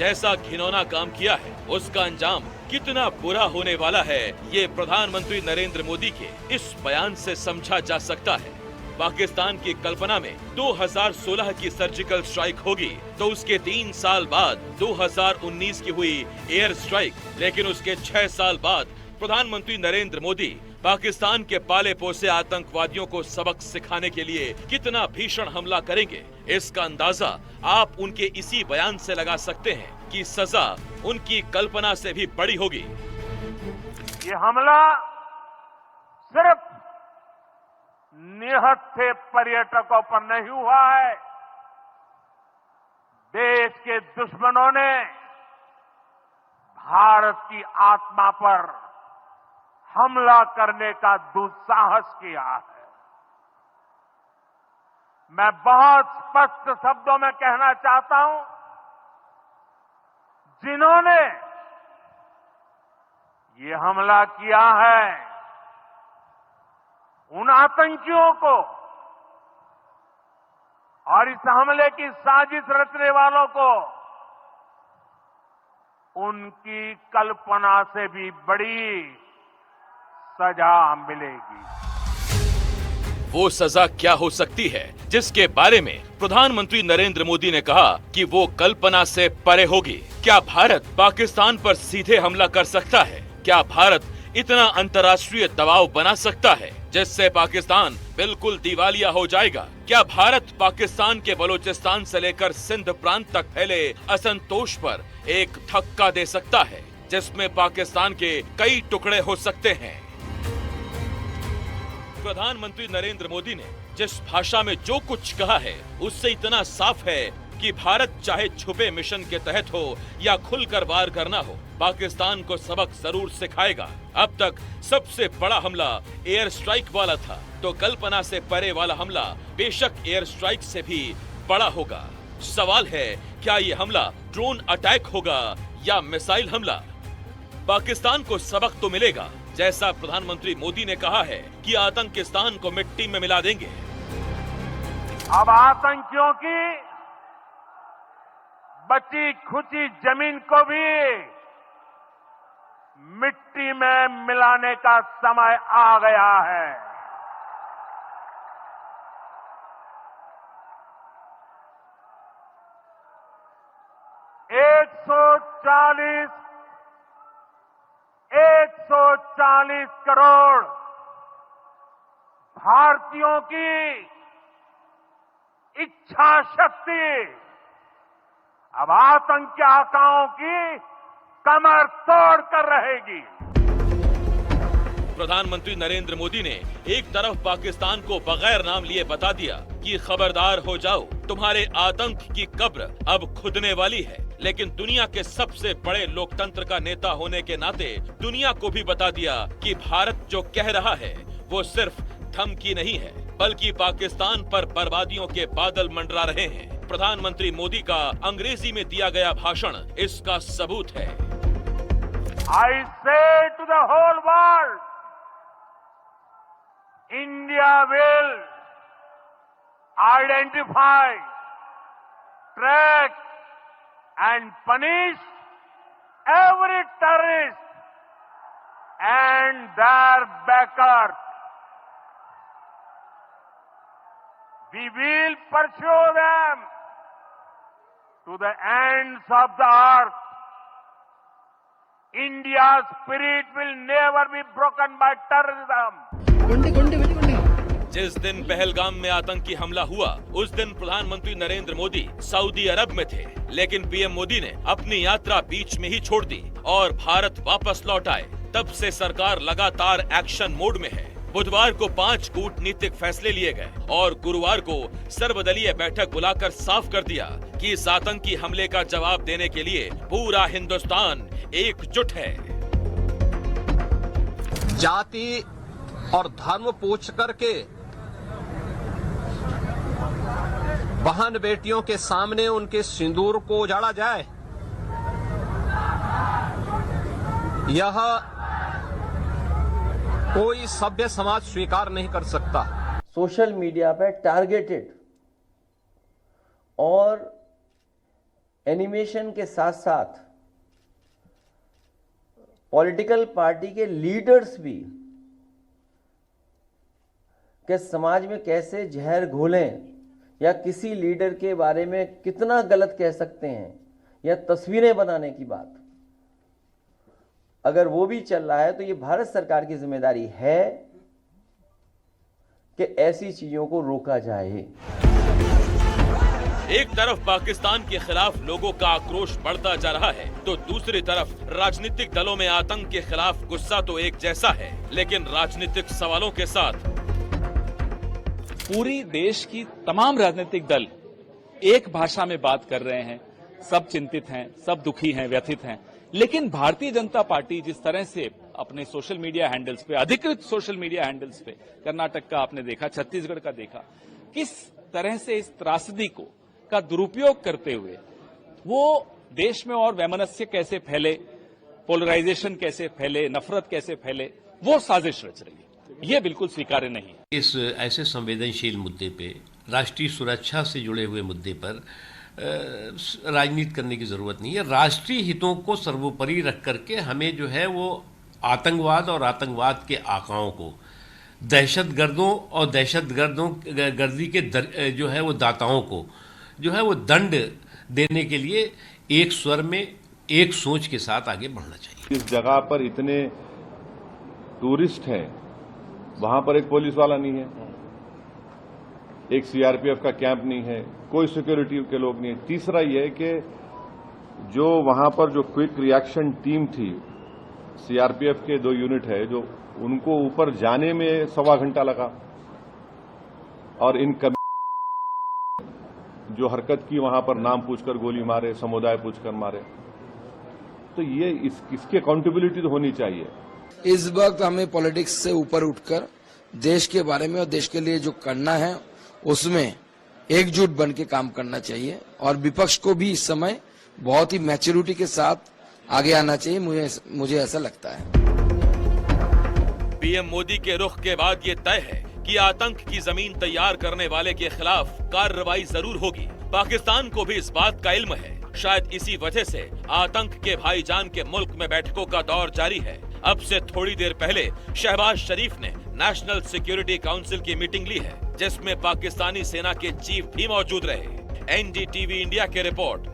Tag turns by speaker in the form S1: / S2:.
S1: जैसा घिनौना काम किया है उसका अंजाम कितना बुरा होने वाला है, ये प्रधानमंत्री नरेंद्र मोदी के इस बयान से समझा जा सकता है। पाकिस्तान की कल्पना में 2016 की सर्जिकल स्ट्राइक होगी तो उसके 3 साल बाद 2019 की हुई एयर स्ट्राइक, लेकिन उसके 6 साल बाद प्रधानमंत्री नरेंद्र मोदी पाकिस्तान के पाले पोसे आतंकवादियों को सबक सिखाने के लिए कितना भीषण हमला करेंगे, इसका अंदाजा आप उनके इसी बयान से लगा सकते हैं कि सजा उनकी कल्पना से भी बड़ी होगी।
S2: ये हमला सिर्फ निहत्थे पर्यटकों पर नहीं हुआ है, देश के दुश्मनों ने भारत की आत्मा पर हमला करने का दुस्साहस किया है। मैं बहुत स्पष्ट शब्दों में कहना चाहता हूं, जिन्होंने ये हमला किया है उन आतंकियों को और इस हमले की साजिश रचने वालों को उनकी कल्पना से भी बड़ी सजा मिलेगी।
S1: वो सजा क्या हो सकती है जिसके बारे में प्रधानमंत्री नरेंद्र मोदी ने कहा कि वो कल्पना से परे होगी? क्या भारत पाकिस्तान पर सीधे हमला कर सकता है? क्या भारत इतना अंतर्राष्ट्रीय दबाव बना सकता है जिससे पाकिस्तान बिल्कुल दिवालिया हो जाएगा? क्या भारत पाकिस्तान के बलूचिस्तान से लेकर सिंध प्रांत तक फैले असंतोष पर एक धक्का दे सकता है जिसमें पाकिस्तान के कई टुकड़े हो सकते हैं? प्रधानमंत्री नरेंद्र मोदी ने जिस भाषा में जो कुछ कहा है उससे इतना साफ है कि भारत चाहे छुपे मिशन के तहत हो या खुलकर वार करना हो, पाकिस्तान को सबक जरूर सिखाएगा। अब तक सबसे बड़ा हमला एयर स्ट्राइक वाला था, तो कल्पना से परे वाला हमला बेशक एयर स्ट्राइक से भी बड़ा होगा। सवाल है, क्या ये हमला ड्रोन अटैक होगा या मिसाइल हमला? पाकिस्तान को सबक तो मिलेगा, जैसा प्रधानमंत्री मोदी ने कहा है कि आतंकिस्तान को मिट्टी में मिला देंगे।
S2: अब आतंकियों की बची खुची जमीन को भी मिट्टी में मिलाने का समय आ गया है। एक सौ 140 करोड़ भारतीयों की इच्छा शक्ति अब आतंकी आकाओं की कमर तोड़ कर रहेगी।
S1: प्रधानमंत्री नरेंद्र मोदी ने एक तरफ पाकिस्तान को बगैर नाम लिए बता दिया कि खबरदार हो जाओ, तुम्हारे आतंक की कब्र अब खुदने वाली है, लेकिन दुनिया के सबसे बड़े लोकतंत्र का नेता होने के नाते दुनिया को भी बता दिया कि भारत जो कह रहा है वो सिर्फ धमकी नहीं है, बल्कि पाकिस्तान पर बर्बादियों के बादल मंडरा रहे हैं। प्रधानमंत्री मोदी का अंग्रेजी में दिया गया भाषण इसका सबूत है।
S2: I say to the whole world, India will identify, track and punish every terrorist and their backers. We will pursue them to the ends of the earth. India's spirit will never be broken by terrorism.
S1: जिस दिन पहलगाम में आतंकी हमला हुआ उस दिन प्रधानमंत्री Narendra Modi Saudi अरब में थे, लेकिन पीएम मोदी ने अपनी यात्रा बीच में ही छोड़ दी और भारत वापस लौट आए। तब से सरकार लगातार एक्शन मोड में है। बुधवार को 5 कूटनीतिक फैसले लिए गए और गुरुवार को सर्वदलीय बैठक बुलाकर साफ कर दिया कि इस आतंकी हमले का जवाब देने के लिए पूरा हिंदुस्तान एकजुट है।
S3: जाति और धर्म पूछ करके बहन बेटियों के सामने उनके सिंदूर को उजाड़ा जाए, यह कोई सभ्य समाज स्वीकार नहीं कर सकता।
S4: सोशल मीडिया पे टारगेटेड और एनिमेशन के साथ साथ पॉलिटिकल पार्टी के लीडर्स भी कि समाज में कैसे जहर घोलें या किसी लीडर के बारे में कितना गलत कह सकते हैं या तस्वीरें बनाने की बात, अगर वो भी चल रहा है तो ये भारत सरकार की जिम्मेदारी है कि ऐसी चीजों को रोका जाए।
S1: एक तरफ पाकिस्तान के खिलाफ लोगों का आक्रोश बढ़ता जा रहा है तो दूसरी तरफ राजनीतिक दलों में आतंक के खिलाफ गुस्सा तो एक जैसा है, लेकिन राजनीतिक सवालों के साथ
S5: पूरी देश की तमाम राजनीतिक दल एक भाषा में बात कर रहे हैं। सब चिंतित हैं, सब दुखी हैं, व्यथित हैं। लेकिन भारतीय जनता पार्टी जिस तरह से अपने सोशल मीडिया हैंडल्स पे, अधिकृत सोशल मीडिया हैंडल्स पे, कर्नाटक का आपने देखा, छत्तीसगढ़ का देखा, किस तरह से इस त्रासदी का दुरुपयोग करते हुए वो देश में और वैमनस्य कैसे फैले, पोलराइजेशन कैसे फैले, नफरत कैसे फैले, वो साजिश रच रही है। ये बिल्कुल स्वीकार्य नहीं है।
S6: इस ऐसे संवेदनशील मुद्दे पे, राष्ट्रीय सुरक्षा से जुड़े हुए मुद्दे पर राजनीति करने की जरूरत नहीं है। राष्ट्रीय हितों को सर्वोपरि रख करके हमें जो है वो आतंकवाद और आतंकवाद के आकाओं को, दहशतगर्दों और गर्दी के जो है वो दाताओं को जो है वो दंड देने के लिए एक स्वर में, एक सोच के साथ आगे बढ़ना चाहिए।
S7: इस जगह पर इतने टूरिस्ट हैं, वहां पर एक पुलिस वाला नहीं है, एक सीआरपीएफ का कैंप नहीं है, कोई सिक्योरिटी के लोग नहीं है। तीसरा यह है कि जो वहां पर जो क्विक रिएक्शन टीम थी, सीआरपीएफ के 2 यूनिट है, जो उनको ऊपर जाने में 1.25 घंटा लगा, और इन जो हरकत की वहां पर नाम पूछकर गोली मारे, समुदाय पूछकर मारे, तो ये इसकी अकाउंटेबिलिटी तो होनी चाहिए।
S8: इस वक्त हमें पॉलिटिक्स से ऊपर उठकर देश के बारे में और देश के लिए जो करना है उसमें एकजुट बन के काम करना चाहिए, और विपक्ष को भी इस समय बहुत ही मैच्योरिटी के साथ आगे आना चाहिए, मुझे ऐसा लगता है।
S1: पीएम मोदी के रुख के बाद ये तय है कि आतंक की जमीन तैयार करने वाले के खिलाफ कार्रवाई जरूर होगी। पाकिस्तान को भी इस बात का इल्म है। शायद इसी वजह से आतंक के भाईजान के मुल्क में बैठकों का दौर जारी है। अब से थोड़ी देर पहले शहबाज शरीफ ने नेशनल सिक्योरिटी काउंसिल की मीटिंग ली है, जिसमें पाकिस्तानी सेना के चीफ भी मौजूद रहे। एनडीटीवी इंडिया की रिपोर्ट।